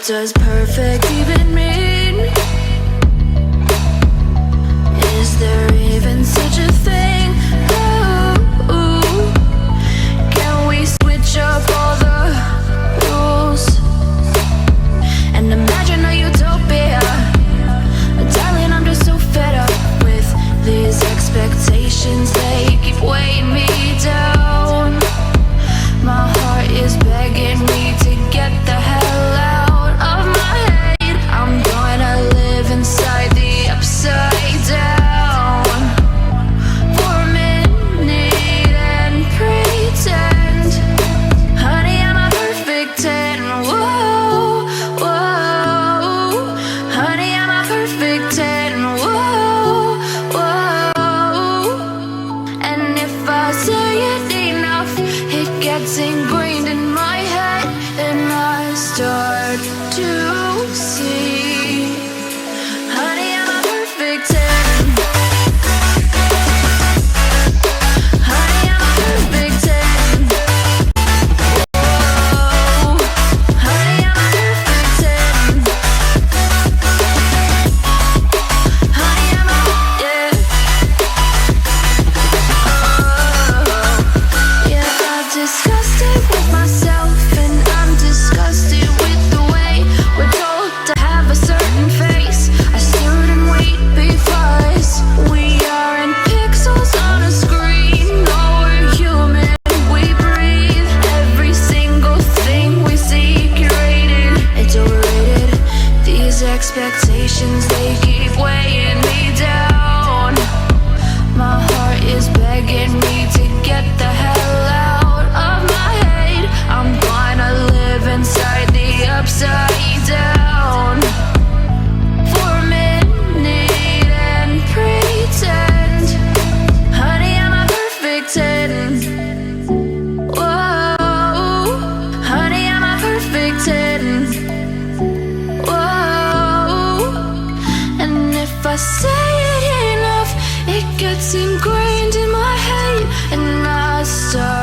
does perfect even mean? Is there even such a thing? Ooh, can we switch up all the rules and imagine a utopia? Darling, I'm just so fed up with these expectations. They keep weighing me down. My heart is begging me to get the hell out of my head. I'm gonna live inside the upside down for a minute and pretend, honey, I'm a perfect 10. Whoa, whoa, honey, I'm a perfect 10. Whoa, whoa, and if I say it enough, it gets ingrained in my head, and I start to see, honey, I'm a perfect 10. Honey, I'm a perfect 10. Whoa, honey, I'm a perfect 10. Honey, I'm a, yeah. Yeah, I've discussed it with myself, and I'm disgusted with the way we're told to have a certain face, a certain weight, because we aren't pixels on a screen. No, we're human, we breathe. Every single thing we see curated, it's overrated. These expectations, they keep weighing me down. My heart is begging me to get the hell out of my head. I'm gonna live inside the upside down for a minute and pretend, honey, I'm a perfect 10. Whoa, honey, I'm a perfect 10. Whoa, and if I say it enough, it gets ingrained in my head, and I start